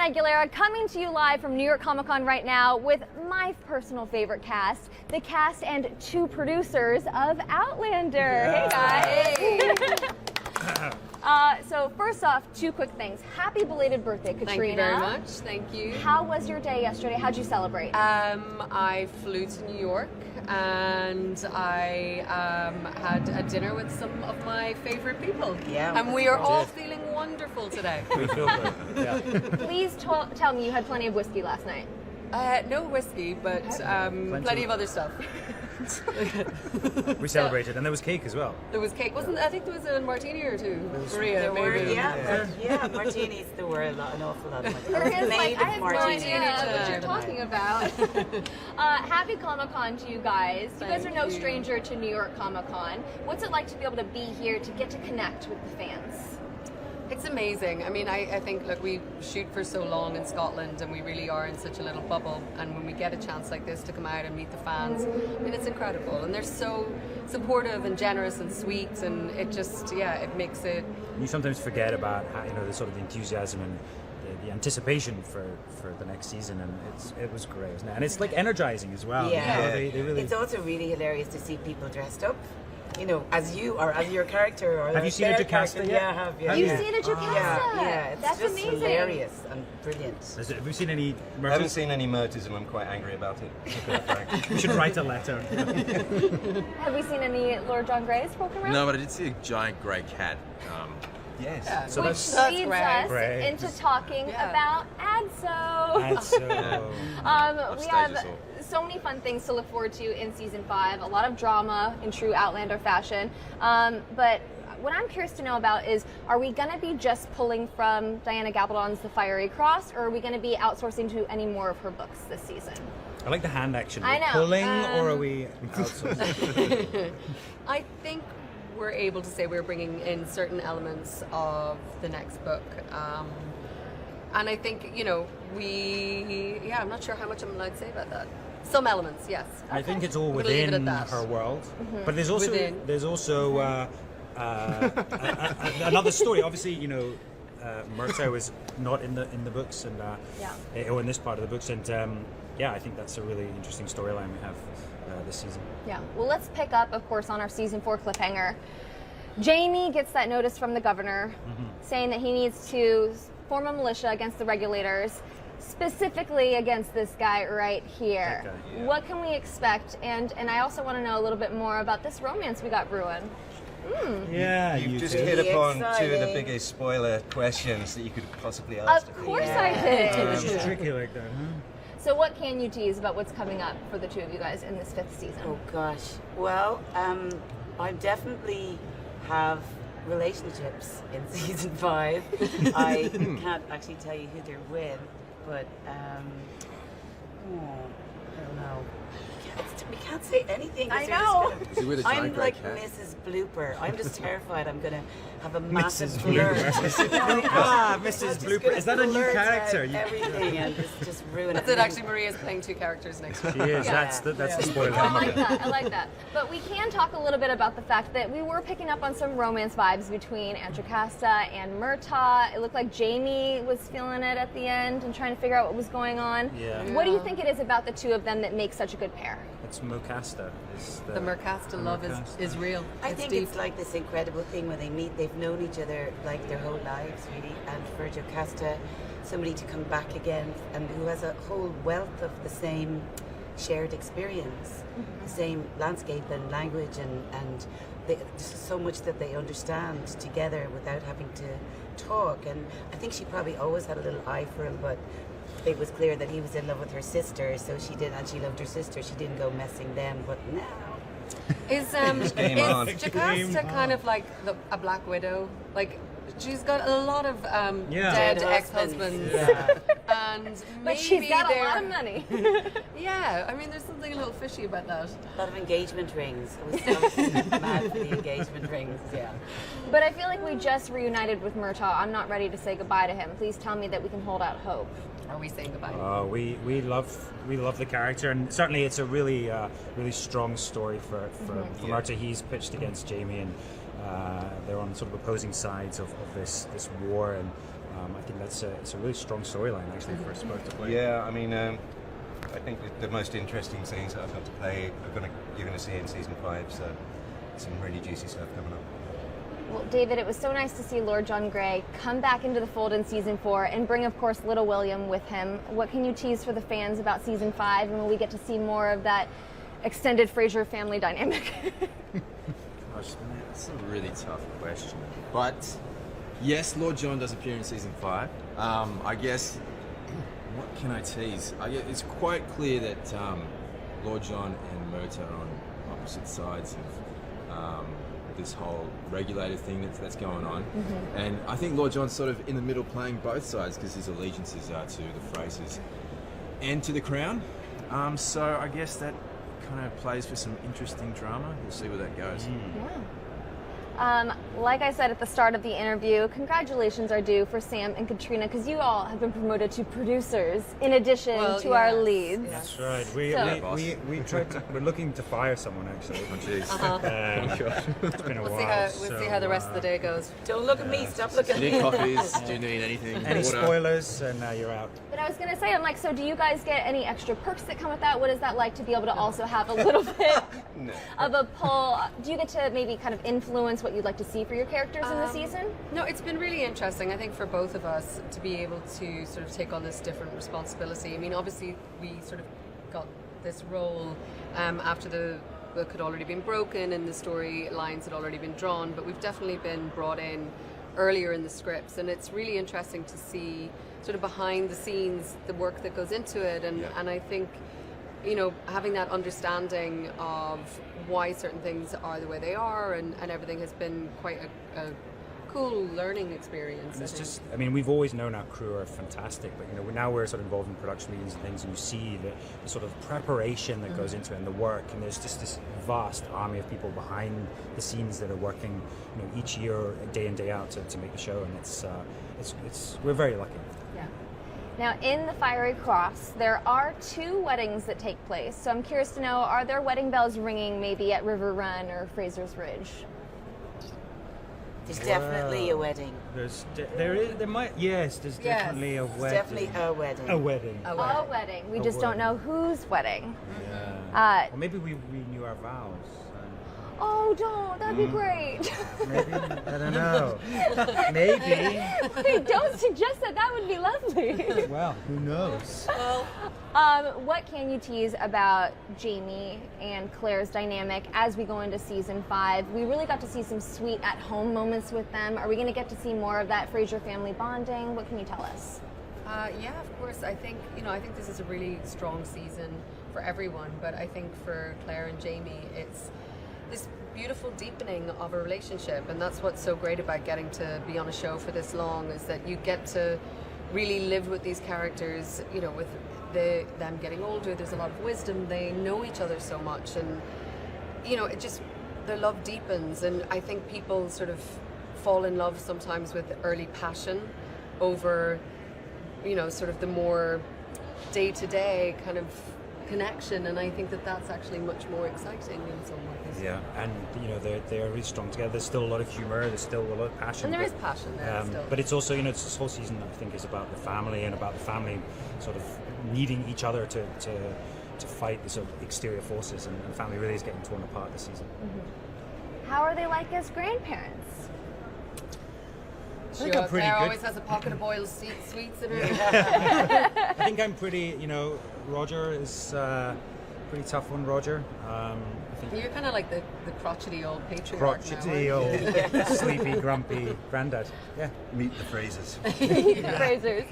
Aguilera coming to you live from New York Comic Con right now with my personal favorite cast, the cast and two producers of Outlander. Yeah. Hey guys. So first off, two quick things. Happy belated birthday, Katrina. Thank you very much. Thank you. How was your day yesterday? How'd you celebrate? I flew to New York and I had a dinner with some of my favorite people. Yeah. And we are all feeling wonderful today. We feel good. Yeah. Please tell me you had plenty of whiskey last night. No whiskey, but plenty of other stuff. We celebrated, and there was cake as well. There was cake. I think there was a martini or two. Maria, There were, maybe. yeah, martinis. There were an awful lot of martinis. Maria's Made like, of I have no martinis. idea what you're talking about. Happy Comic Con to you guys. You guys are no stranger to New York Comic Con. What's it like to be able to be here, to get to connect with the fans? It's amazing. I mean, I think, look, we shoot for so long in Scotland and we really are in such a little bubble, and when we get a chance like this to come out and meet the fans, I mean, it's incredible, and they're so supportive and generous and sweet, and it just, it makes it... You sometimes forget about how, the sort of enthusiasm and the anticipation for the next season, and it was great, wasn't it? And it's like energizing as well. Yeah. They really... It's also really hilarious to see people dressed up. As you or as your character, or have you seen a Jocasta yet? Yeah, I have. Yeah, You've seen a Jocasta? Yeah, it's That's just amazing. hilarious and brilliant. Have you seen any I murders? haven't seen any murders and I'm quite angry about it. We should write a letter. Have we seen any Lord John Greys poking around? No, but I did see a giant grey cat. Yes. Yeah. So Which that's leads great. us Great. into talking about ADSO. And so We stage have is all. so many fun things to look forward to in season 5. A lot of drama in true Outlander fashion. But what I'm curious to know about is, are we going to be just pulling from Diana Gabaldon's The Fiery Cross, or are we going to be outsourcing to any more of her books this season? I like the hand action. I know. Pulling, or are we outsourcing? I think we're able to say we're bringing in certain elements of the next book. And I think, I'm not sure how much I'm allowed to say about that. Some elements, yes. I think it's all We're gonna leave it within at that. her world, but there's Within. also another story. Obviously, Myrta was not in the books, and or in this part of the books, and I think that's a really interesting storyline we have this season. Yeah, well, let's pick up, of course, on our season 4 cliffhanger. Jamie gets that notice from the governor saying that he needs to form a militia against the regulators, specifically against this guy right here. That guy, yeah. What can we expect? And I also want to know a little bit more about this romance we got brewing. Yeah, You've you just two. hit upon two of the Exciting. biggest spoiler questions that you could possibly ask. Of course I did. It's tricky like that, huh? So what can you tease about what's coming up for the two of you guys in this 5th season? Oh gosh. Well, I definitely have relationships in season 5. I can't actually tell you who they're with, but I don't know. We can't say anything. 'cause I they're just know. gonna- Is he with a I'm giant grey like cat? Mrs. Blooper. I'm just terrified. I'm gonna have a massive Mrs. blur. Ah, Mrs. Blooper. Is that a new character? Everything and just ruin That's it. it, actually. Maria's playing 2 characters next week. She is. Yeah. That's the spoiler. I like that. I like that. But we can talk a little bit about the fact that we were picking up on some romance vibes between Jocasta and Myrta. It looked like Jamie was feeling it at the end and trying to figure out what was going on. Yeah. What do you think it is about the two of them that makes such a good pair? It's Mocasta. The Mercasta love is real. I It's think deep. it's like this incredible thing when they meet. They've known each other like their whole lives, really. And for Jocasta, somebody to come back again and who has a whole wealth of the same shared experience, the same landscape and language, and just so much that they understand together without having to talk. And I think she probably always had a little eye for him, but it was clear that he was in love with her sister, so she did, and she loved her sister. She didn't go messing them, but now. Is game on. Jocasta kind of like a Black Widow? Like, she's got a lot of Yeah. dead ex-husbands, Yeah. and maybe But she's got a they're- lot of money. Yeah, I mean, there's something a little fishy about that. A lot of engagement rings. I was mad for the engagement rings, yeah. But I feel like we just reunited with Myrta. I'm not ready to say goodbye to him. Please tell me that we can hold out hope. Are we saying goodbye? We love the character, and certainly it's a really strong story for Myrta. He's pitched against Jamie, and they're on sort of opposing sides of this war, and I think it's a really strong storyline actually for us both to play. Yeah, I mean, I think the most interesting scenes that I've got to play you're going to see in season 5. So some really juicy stuff coming up. Well, David, it was so nice to see Lord John Grey come back into the fold in season 4 and bring, of course, little William with him. What can you tease for the fans about season 5, and will we get to see more of that extended Fraser family dynamic? That's a really tough question. But yes, Lord John does appear in season 5. I guess, what can I tease? I guess it's quite clear that Lord John and Myrta are on opposite sides of this whole regulator thing that's going on. And I think Lord John's sort of in the middle playing both sides because his allegiances are to the Frasers and to the Crown. So I guess that kind of plays for some interesting drama. We'll see where that goes. Like I said at the start of the interview, congratulations are due for Sam and Katrina, because you all have been promoted to producers in addition to our leads. That's right. We're looking to fire someone actually. Oh, jeez. It's been a We'll while. see how the rest of the day goes. Don't look at me. Stop looking Do at you need me. coffees? Do you need anything? Any Water? spoilers? And you're out. But I was going to say, I'm like, so do you guys get any extra perks that come with that? What is that like to be able to also have a little bit of a pull? Do you get to maybe kind of influence what you'd like to see for your characters in the season? No, it's been really interesting, I think, for both of us to be able to sort of take on this different responsibility. I mean, obviously, we sort of got this role after the book had already been broken and the storylines had already been drawn, but we've definitely been brought in earlier in the scripts, and it's really interesting to see sort of behind the scenes the work that goes into it, and I think, you know, having that understanding of why certain things are the way they are and everything has been quite a cool learning experience. And it's just, I mean, we've always known our crew are fantastic, but you know, now we're sort of involved in production meetings and things, and you see the sort of preparation that goes into it and the work, and there's just this vast army of people behind the scenes that are working, you know, each year, day in, day out to make the show, and it's we're very lucky. Yeah. Now, in the Fiery Cross, there are 2 weddings that take place. So I'm curious to know, are there wedding bells ringing maybe at River Run or Fraser's Ridge? There's definitely a wedding. There's definitely a wedding. There's definitely a wedding. A wedding. A wedding. We just don't know whose wedding. Yeah. Or maybe we renew our vows. Oh, don't. That'd be great. Maybe, I don't know. Maybe. Wait, don't suggest that. That would be lovely. Well, who knows? What can you tease about Jamie and Claire's dynamic as we go into season 5? We really got to see some sweet at-home moments with them. Are we going to get to see more of that Fraser family bonding? What can you tell us? Yeah, of course. I think this is a really strong season for everyone, but I think for Claire and Jamie, it's this beautiful deepening of a relationship, and that's what's so great about getting to be on a show for this long, is that you get to really live with these characters, you know, with them getting older. There's a lot of wisdom. They know each other so much, and you know, it just, their love deepens, and I think people sort of fall in love sometimes with early passion over, you know, sort of the more day-to-day kind of connection, and I think that that's actually much more exciting in some ways. Yeah, and you know, they're really strong together. There's still a lot of humor, there's still a lot of passion. And there is passion there still. But it's also, you know, this whole season, I think, is about the family, and about the family sort of needing each other to fight the sort of exterior forces, and family really is getting torn apart this season. How are they like as grandparents? I think I'm pretty Claire good. always has a pocket of boiled sweets in her. I think I'm pretty, you know, Roger is pretty tough one, Roger. I think You're kind of like the crotchety old patriarch crotchety now, aren't old sleepy grumpy granddad. Yeah. Meet the Frasers. Frasers.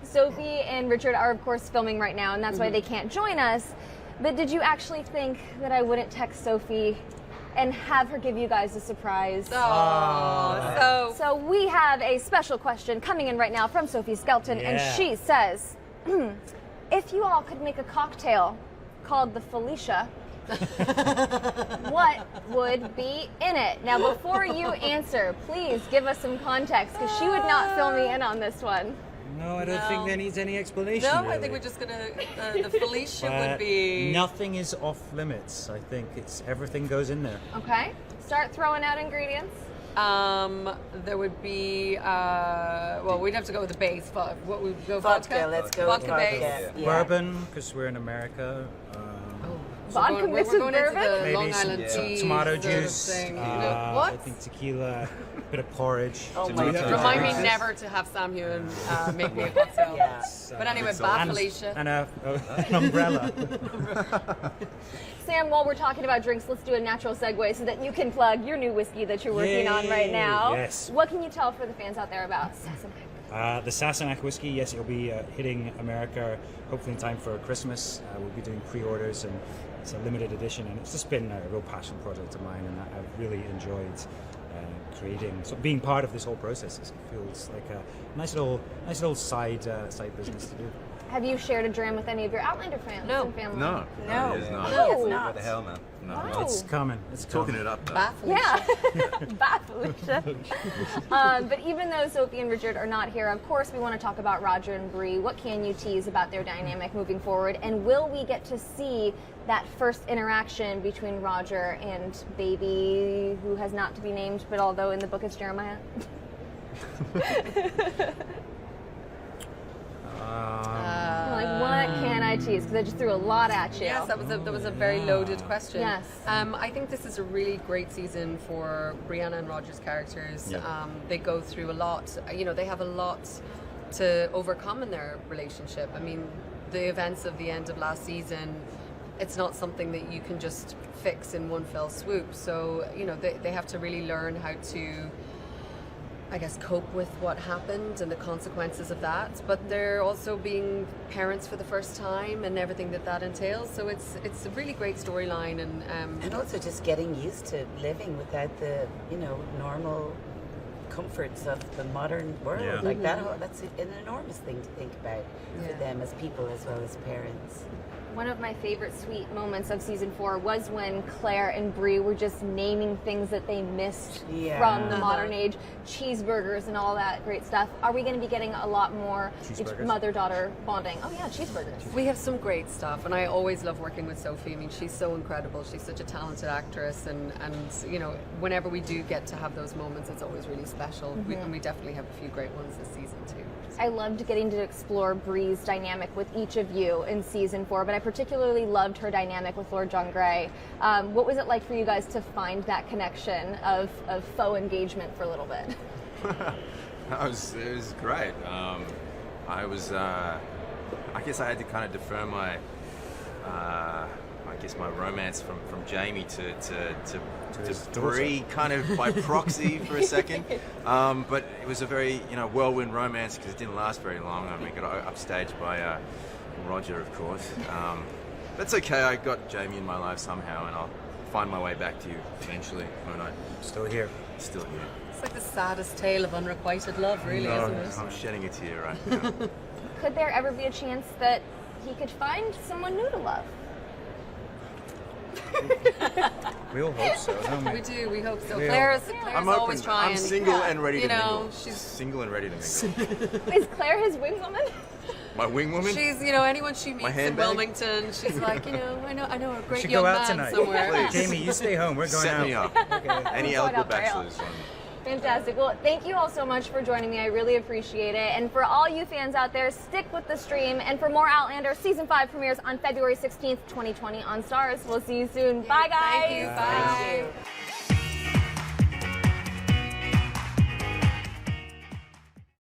Sophie and Richard are, of course, filming right now, and that's why they can't join us. But did you actually think that I wouldn't text Sophie and have her give you guys a surprise? So we have a special question coming in right now from Sophie Skelton, and she says, if you all could make a cocktail called the Felicia, what would be in it? Now, before you answer, please give us some context, because she would not fill me in on this one. No, I don't think there needs any explanation. No, really. I think we're just gonna. The Felicia would But be. nothing is off limits. I think it's everything goes in there. Okay, start throwing out ingredients. There would be, well, we'd have to go with the base. What would go Vodka, let's go with vodka base. vodka. Yeah. Bourbon, because we're in America. Vodka we're mixed with going into bourbon? the Maybe Long some Island cheese tomato sort of juice. thing, you know. I What? think tequila, a bit of porridge. Oh Do my we have to God. Remind me Juices. never to have Sam Hewen make me a cocktail. Yeah. But anyway, Good bad and, Felicia. and an umbrella. Sam, while we're talking about drinks, let's do a natural segue so that you can plug your new whiskey that you're working on right Yay, now. yes. What can you tell for the fans out there about Sassenach? The Sassenach whiskey, yes, it'll be hitting America hopefully in time for Christmas. We'll be doing pre-orders, and it's a limited edition, and it's just been a real passion project of mine, and I've really enjoyed creating, so being part of this whole process. It feels like a nice little side business to do. Have you shared a dram with any of your Outlander fans and family? No. No. It is not. No. What the hell, man? No. Wow. It's coming. It's Talking coming. it up though. Bad Felicia. Yeah, bye, Felicia. But even though Sophie and Richard are not here, of course we want to talk about Roger and Bree. What can you tease about their dynamic moving forward? And will we get to see that first interaction between Roger and baby, who has not to be named, but although in the book it's Jeremiah? Like, what can I tease? Because I just threw a lot at you. Yes, that was a very loaded question. Yes. I think this is a really great season for Brianna and Roger's characters. Yeah. They go through a lot. You know, they have a lot to overcome in their relationship. I mean, the events of the end of last season, it's not something that you can just fix in one fell swoop. So, you know, they have to really learn how to, I guess, cope with what happened and the consequences of that. But they're also being parents for the first time and everything that entails. So it's a really great storyline, And also just getting used to living without the, normal comforts of the modern world. Yeah. Like that's an enormous thing to think about for them as people as well as parents. One of my favorite sweet moments of season 4 was when Claire and Bree were just naming things that they missed Yeah. from the modern age, cheeseburgers and all that great stuff. Are we going to be getting a lot more Cheeseburgers. mother-daughter bonding? Oh yeah, cheeseburgers. we have some great stuff, and I always love working with Sophie. I mean, she's so incredible. She's such a talented actress, and you know, whenever we do get to have those moments, it's always really special. And we definitely have a few great ones this season too. I loved getting to explore Bree's dynamic with each of you in season 4, but I particularly loved her dynamic with Lord John Grey. What was it like for you guys to find that connection of faux engagement for a little bit? It was great. I guess I had to kind of defer my, my romance from Jamie to his Bree, kind of by proxy for a second. But it was a very whirlwind romance because it didn't last very long. I mean, got upstaged by Roger, of course. That's okay. I got Jamie in my life somehow, and I'll find my way back to you eventually, won't I? Still here. Still here. It's like the saddest tale of unrequited love, really, isn't it? I'm shedding a tear right now. Could there ever be a chance that he could find someone new to love? We all hope so, don't we? We do. We hope so. Yeah. Claire's I'm always open. trying. I'm single and ready to mingle. She's single and ready to mingle. Is Claire his wingwoman? My wing woman? She's, anyone she meets in handbag? Wilmington, she's like, I know a We great should young go out man tonight. somewhere. Please. Jamie, you stay home. We're going Set out. me up. Any Going eligible out trail. bachelors on Fantastic. Well, thank you all so much for joining me. I really appreciate it. And for all you fans out there, stick with the stream. And for more Outlander, Season 5 premieres on February 16th, 2020 on Stars. We'll see you soon. Bye, guys. Thank you. Bye. Thank you.